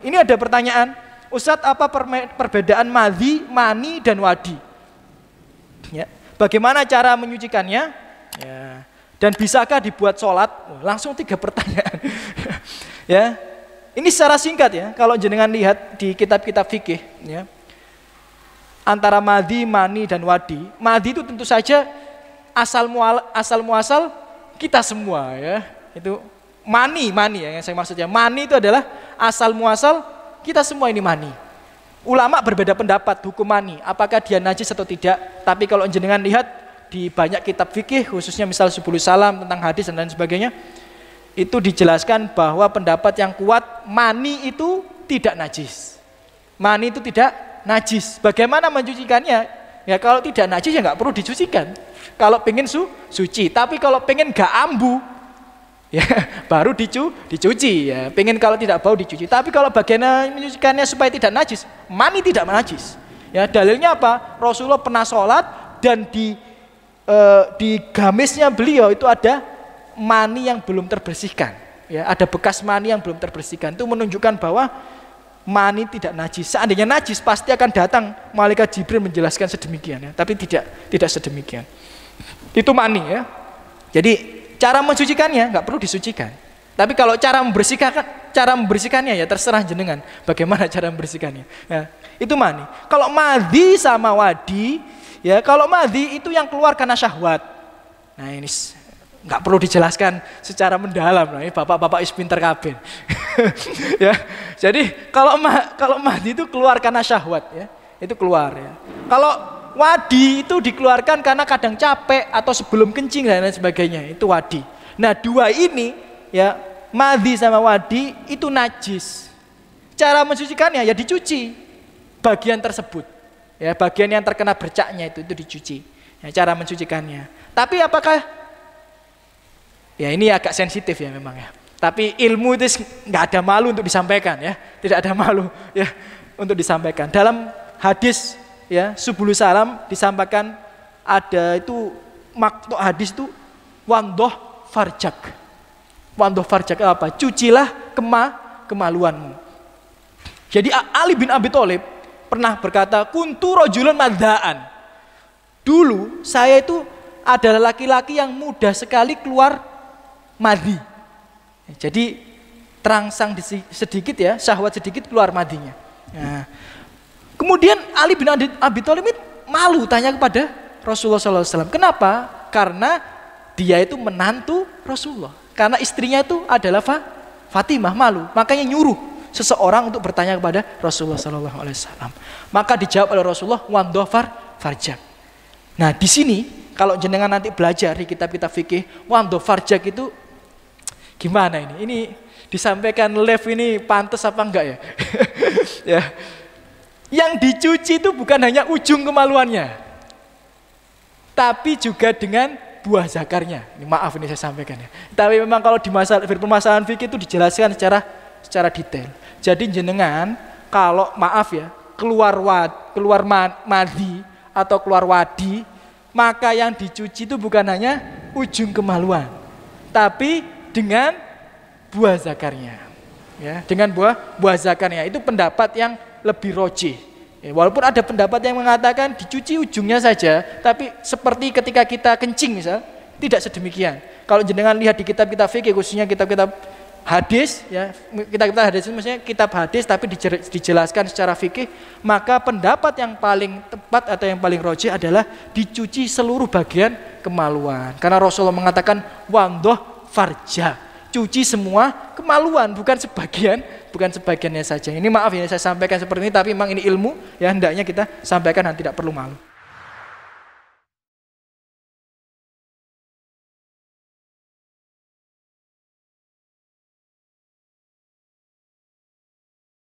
Ini ada pertanyaan, Ustadz, apa perbedaan madhi, mani, dan wadi? Ya. Bagaimana cara menyucikannya? Ya. Dan bisakah dibuat sholat? Langsung 3 pertanyaan. Ya. Ini secara singkat ya, kalau jenengan lihat di kitab-kitab fikih, ya, antara madhi, mani, dan wadi. Madhi itu tentu saja asal muasal kita semua ya. Itu mani ya yang saya maksudnya. Mani itu adalah asal muasal kita semua, ini mani. Ulama berbeda pendapat hukum mani, apakah dia najis atau tidak. Tapi kalau jenengan lihat di banyak kitab fikih, khususnya misal Subulus Salam tentang hadis dan lain sebagainya, itu dijelaskan bahwa pendapat yang kuat, mani itu tidak najis. Mani itu tidak najis. Bagaimana mencucikannya? Ya kalau tidak najis ya nggak perlu dicucikan. Kalau pengen suci. Tapi kalau pengen gak ambu, ya baru dicuci. Ya. Pengen kalau tidak bau dicuci. Tapi kalau bagaimana mencucikannya supaya tidak najis? Mani tidak najis. Ya dalilnya apa? Rasulullah pernah sholat dan di gamisnya beliau itu ada mani yang belum terbersihkan, ya, ada bekas mani yang belum terbersihkan. Itu menunjukkan bahwa mani tidak najis. Seandainya najis pasti akan datang malaikat Jibril menjelaskan sedemikian, ya. Tapi tidak sedemikian. Itu mani ya. Jadi cara mensucikannya nggak perlu disucikan. Tapi kalau cara membersihkannya ya terserah jenengan. Bagaimana cara membersihkannya? Ya, itu mani. Kalau madhi sama wadi, ya kalau madhi itu yang keluar karena syahwat. Nah ini nggak perlu dijelaskan secara mendalam, nah, ini bapak-bapak pinter kabeh. Ya, jadi kalau madhi itu keluar karena syahwat, ya, itu keluar. Ya. Kalau wadi itu dikeluarkan karena kadang capek atau sebelum kencing dan lain sebagainya, itu wadi. Nah 2 ini, ya madhi sama wadi itu najis. Cara mensucikannya ya dicuci bagian tersebut, ya bagian yang terkena bercaknya itu dicuci. Ya, cara mensucikannya. Tapi apakah ya ini agak sensitif ya memang ya. Tapi ilmu itu nggak ada malu untuk disampaikan ya. Tidak ada malu ya untuk disampaikan. Dalam hadis ya Subulus Salam disampaikan ada itu maksud hadis itu wandoh farjak. Wandoh farjak apa? Cucilah kemaluanmu. Jadi Ali bin Abi Thalib pernah berkata, kuntu rajulun madzaan. Dulu saya itu adalah laki-laki yang mudah sekali keluar madhi. Jadi terangsang sedikit ya, syahwat sedikit keluar madhinya. Nah, kemudian Ali bin Abi Thalib malu tanya kepada Rasulullah SAW. Kenapa? Karena dia itu menantu Rasulullah. Karena istrinya itu adalah Fatimah, malu. Makanya nyuruh seseorang untuk bertanya kepada Rasulullah SAW. Maka dijawab oleh Rasulullah, wandoh farjak. Nah di sini kalau jenengan nanti belajar di kitab-kitab fikih, wandoh farjak itu gimana ini? Ini disampaikan live ini pantas apa enggak ya? Ya. Yang dicuci itu bukan hanya ujung kemaluannya, tapi juga dengan buah zakarnya. Ini maaf ini saya sampaikan ya. Tapi memang kalau di permasalahan fikih itu dijelaskan secara detail. Jadi jenengan kalau maaf ya keluar madhi atau keluar wadi, maka yang dicuci itu bukan hanya ujung kemaluan, tapi dengan buah zakarnya, ya, dengan buah zakarnya. Itu pendapat yang lebih rojih. Ya, walaupun ada pendapat yang mengatakan dicuci ujungnya saja, tapi seperti ketika kita kencing misal, tidak sedemikian. Kalau jenengan lihat di kitab-kitab fikih, khususnya kitab-kitab hadis, ya, kitab-kitab hadis itu maksudnya kitab hadis tapi dijelaskan secara fikih, maka pendapat yang paling tepat atau yang paling rojih adalah dicuci seluruh bagian kemaluan. Karena Rasulullah mengatakan wandoh farja, cuci semua kemaluan, bukan sebagiannya saja. Ini maaf ya saya sampaikan seperti ini, tapi memang ini ilmu ya hendaknya kita sampaikan dan tidak perlu malu.